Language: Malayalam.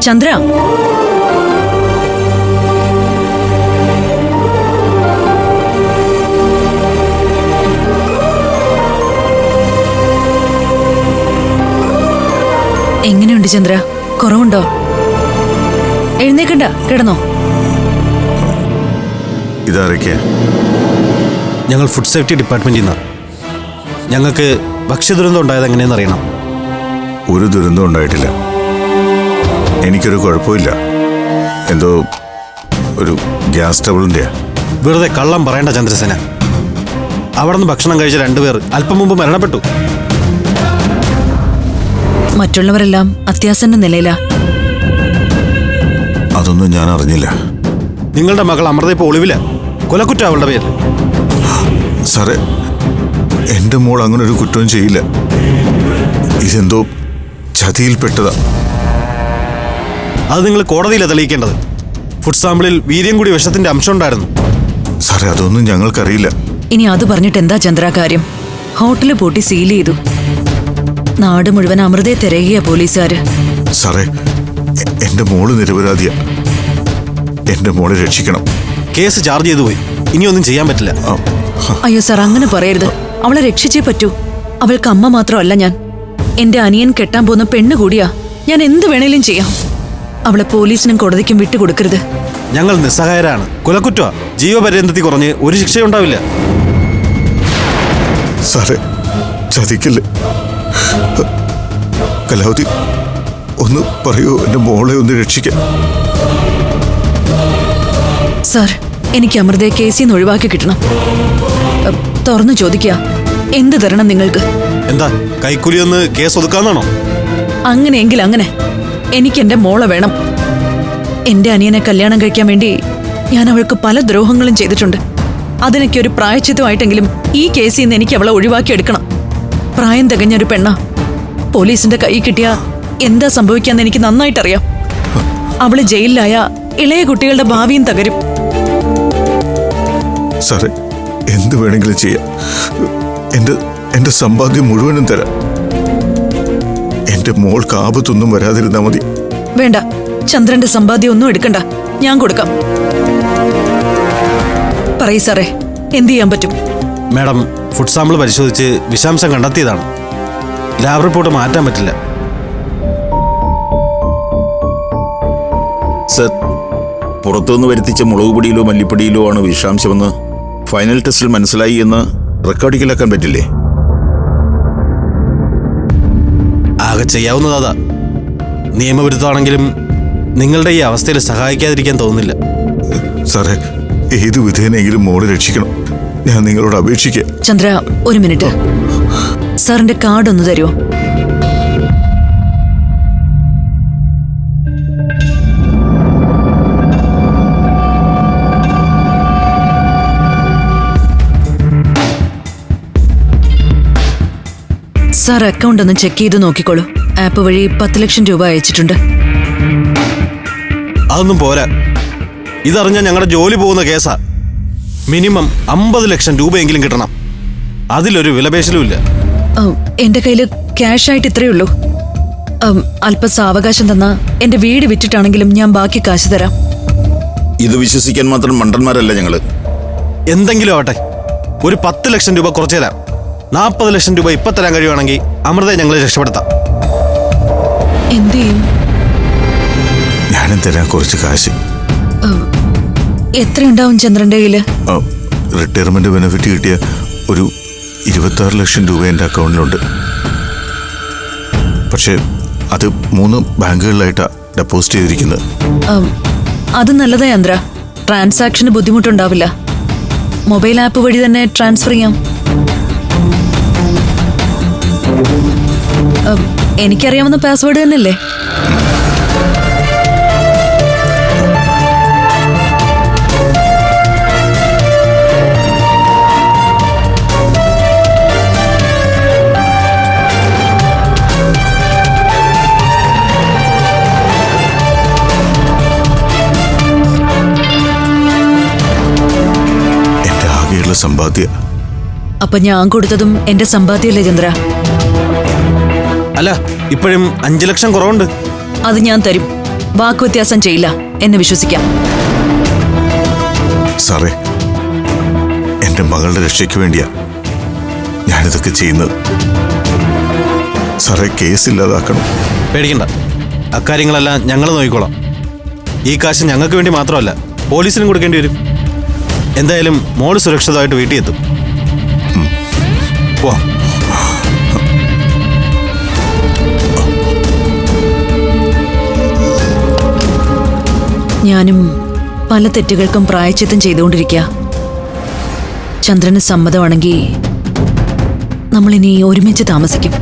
ചന്ദ്ര, എങ്ങനെയുണ്ട് ചന്ദ്ര? കുറവുണ്ടോ? എഴുന്നേക്കണ്ട, കിടന്നോ. ഇതാരൊക്കെയാ? ഞങ്ങൾ ഫുഡ് സേഫ്റ്റി ഡിപ്പാർട്ട്മെന്റിൽ നിന്നാണ്. ഞങ്ങൾക്ക് ഭക്ഷ്യദുരന്തം ഉണ്ടായത് എങ്ങനെയെന്ന് അറിയണം. ഒരു ദുരന്തം ഉണ്ടായിട്ടില്ല. എനിക്കൊരു കുഴപ്പമില്ല. എന്തോ ഒരു ഗ്യാസ് ട്രബിളിൻ്റെയാ. വെറുതെ കള്ളം പറയേണ്ട ചന്ദ്രസേന. അവിടെ നിന്ന് ഭക്ഷണം കഴിച്ച 2 പേർ അല്പം മുമ്പ് മരണപ്പെട്ടു. മറ്റുള്ളവരെല്ലാം അത്യാസന്ന നിലയിലാ. അതൊന്നും ഞാൻ അറിഞ്ഞില്ല. നിങ്ങളുടെ മകൾ അമൃത ഇപ്പോൾ ഒളിവില്ല. കൊലക്കുറ്റം അവളുടെ പേരിൽ. സാറേ, എൻ്റെ മോൾ അങ്ങനെ ഒരു കുറ്റവും ചെയ്യില്ല. ഇതെന്തോ ചതിയിൽപ്പെട്ടതാ. അത് നിങ്ങൾ കോടതിയിലാണ് തെളിയിക്കേണ്ടത്. ഫുഡ് സാമ്പിളിൽ വീര്യം കൂടി വിഷത്തിന്റെ അംശം ഉണ്ടായിരുന്നു. സാറേ, അതൊന്നും ഞങ്ങൾക്കറിയില്ല. ഇനി അത് പറഞ്ഞിട്ട് എന്താ ചന്ദ്ര കാര്യം? ഹോട്ടല് പൂട്ടി സീൽ ചെയ്തു. നാട് മുഴുവൻ അമൃതയെ തിരയുക പോലീസുകാര്. സാറേ, എൻ്റെ മോള് നിരപരാധിയാ. എൻ്റെ മോളെ രക്ഷിക്കണം. കേസ് ചാർജ് ചെയ്തു പോയി. ഇനിയൊന്നും ചെയ്യാൻ പറ്റില്ല. അയ്യോ സാർ, അങ്ങനെ പറയരുത്. അവളെ രക്ഷിച്ചേ പറ്റൂ. അവൾക്ക് അമ്മ മാത്രമല്ല ഞാൻ. എന്റെ അനിയൻ കെട്ടാൻ പോകുന്ന പെണ്ണ് കൂടിയാ. ഞാൻ എന്ത് വേണേലും ചെയ്യാം. അവളെ പോലീസിനും കോടതിക്കും വിട്ടുകൊടുക്കരുത്. ഞങ്ങൾ നിസ്സഹായരാണ്. കൊലക്കുറ്റ ജീവപര്യന്തത്തിൽ കുറഞ്ഞ് ഒരു ശിക്ഷയുണ്ടാവില്ല. സാറേ, ചതിക്കല്ലേ. കലാവതി, ഒന്ന് പറയൂ, എൻ്റെ മോളെ ഒന്ന് രക്ഷിക്കാൻ. സാർ, എനിക്ക് അമൃതയെ കേസിൽ നിന്ന് ഒഴിവാക്കി കിട്ടണം. തുറന്നു ചോദിക്കുക, എന്ത് തരണം നിങ്ങൾക്ക്? എന്താ കൈക്കൂലി ഒന്ന് കേസ് ഒതുക്കാന്നാണോ? അങ്ങനെയെങ്കിൽ അങ്ങനെ. എനിക്ക് എന്റെ മോളെ വേണം. എന്റെ അനിയനെ കല്യാണം കഴിക്കാൻ വേണ്ടി ഞാൻ അവൾക്ക് പല ദ്രോഹങ്ങളും ചെയ്തിട്ടുണ്ട്. അതിനൊക്കെ ഒരു പ്രായശ്ചിത്തമായിട്ടെങ്കിലും ഈ കേസിൽ നിന്ന് എനിക്ക് അവളെ ഒഴിവാക്കിയെടുക്കണം. പ്രായം തികഞ്ഞൊരു പെണ്ണ. പോലീസിന്റെ കൈ കിട്ടിയ എന്താ സംഭവിക്കാന്ന് എനിക്ക് നന്നായിട്ടറിയാം. അവള് ജയിലിലായ ഇളയ കുട്ടികളുടെ ഭാവിയും തകരും. സാറേ, എന്ത് വേണമെങ്കിലും ചെയ്യാം. എന്റെ സമ്പാദ്യം മുഴുവനും തരാം. എന്റെ മോൾക്ക് ആപത്തൊന്നും വരാതിരുന്നാ മതി. വേണ്ട, ചന്ദ്രന്റെ സമ്പാദ്യം ഒന്നും എടുക്കണ്ട, ഞാൻ കൊടുക്കാം. പറയൂ സാറേ, എന്ത് ചെയ്യാൻ പറ്റും? മാഡം, ഫുഡ് സാമ്പിൾ പരിശോധിച്ച് വിഷാംശം കണ്ടെത്തിയതാണ്. ലാബ് റിപ്പോർട്ട് മാറ്റാൻ പറ്റില്ല. സർ, പുറത്തുനിന്ന് വരുത്തിച്ച മുളക് പൊടിയിലോ മല്ലിപ്പൊടിയിലോ ആണ് വിഷാംശമെന്ന് ഫൈനൽ ടെസ്റ്റിൽ മനസ്സിലായി എന്ന് റെക്കോർഡിങ്ങിലാക്കാൻ പറ്റില്ലേ? ആകെ ചെയ്യാവുന്നതാ. നിയമവിരുദ്ധമാണെങ്കിലും നിങ്ങളുടെ ഈ അവസ്ഥയിൽ സഹായിക്കാതിരിക്കാൻ തോന്നുന്നില്ല. സാറേ, ഏത് വിധേനെങ്കിലും മോളെ രക്ഷിക്കണം. ഞാൻ നിങ്ങളോട് അപേക്ഷിക്കുക. ചന്ദ്ര, ഒരു മിനിറ്റ്. സാറിന്റെ കാർഡ് ഒന്ന് തരുമോ? സാർ, അക്കൗണ്ട് ഒന്ന് ചെക്ക് ചെയ്ത് നോക്കിക്കോളൂ. ആപ്പ് വഴി 10 ലക്ഷം രൂപ അയച്ചിട്ടുണ്ട്. അതൊന്നും പോരാ. ഇതറിഞ്ഞാൽ ഞങ്ങളുടെ ജോലി പോകുന്ന കേസാ. മിനിമം 50 ലക്ഷം രൂപയെങ്കിലും കിട്ടണം. അതിലൊരു വിലപേശലുമില്ല. എന്റെ കയ്യില് ക്യാഷ് ആയിട്ട് ഇത്രയേ ഉള്ളൂ. അല്പ സാവകാശം തന്നാ എന്റെ വീട് വിറ്റിട്ടാണെങ്കിലും ഞാൻ ബാക്കി കാശ് തരാം. ഇത് വിശ്വസിക്കാൻ മാത്രം മണ്ടന്മാരല്ല ഞങ്ങള്. എന്തെങ്കിലും ആവട്ടെ, ഒരു 10 ലക്ഷം രൂപ കുറച്ചു തരാം. 40 ലക്ഷം രൂപ ഇപ്പൊ തരാൻ കഴിയുവാണെങ്കിൽ അമൃതയെ ഞങ്ങളെ രക്ഷപ്പെടുത്താം. എന്ത് ചെയ്യും? ഞാനും തരാൻ കുറച്ച് കാശ്. എത്രയുണ്ടാവും ചന്ദ്രന്റെ കയ്യില്? റിട്ടയർമെന്റ് ബെനിഫിറ്റ് കിട്ടിയ ഒരു 26 ലക്ഷം രൂപ എൻ്റെ അക്കൗണ്ടിലുണ്ട്. പക്ഷേ അത് 3 ബാങ്കുകളിലായിട്ടാണ് ഡെപ്പോസിറ്റ് ചെയ്തിരിക്കുന്നത്. അത് നല്ലതാ ചന്ദ്ര. ട്രാൻസാക്ഷന് ബുദ്ധിമുട്ടുണ്ടാവില്ല. മൊബൈൽ ആപ്പ് വഴി തന്നെ ട്രാൻസ്ഫർ ചെയ്യാം. എനിക്കറിയാവുന്ന പാസ്വേഡ് തന്നെയല്ലേ? എൻ്റെ ആകെയുള്ള സമ്പാദ്യ. അപ്പൊ ഞാൻ കൊടുത്തതും എന്റെ സമ്പാദ്യമല്ലേ ചന്ദ്ര? അല്ല, ഇപ്പോഴും 5 ലക്ഷം കുറവുണ്ട്. അത് ഞാൻ തരും. വാക്കുവ്യത്യാസം ചെയ്യില്ല എന്ന് വിശ്വസിക്കാം. സാറേ, എന്റെ മകളുടെ രക്ഷയ്ക്ക് വേണ്ടിയാ ഞാനിതൊക്കെ ചെയ്യുന്നത്. സാറേ, കേസ് ഇല്ലാതാക്കണം. പേടിക്കണ്ട, അക്കാര്യങ്ങളെല്ലാം ഞങ്ങൾ നോക്കിക്കോളാം. ഈ കാശ് ഞങ്ങൾക്ക് വേണ്ടി മാത്രമല്ല, പോലീസിനും കൊടുക്കേണ്ടി വരും. എന്തായാലും മോള് സുരക്ഷിതമായിട്ട് വീട്ടിൽ എത്തും. വാ. ഞാനും പല തെറ്റുകൾക്കും പ്രായശ്ചിത്തം ചെയ്തുകൊണ്ടിരിക്കുക. ചന്ദ്രന് സമ്മതമാണെങ്കിൽ നമ്മളിനി ഒരുമിച്ച് താമസിക്കും.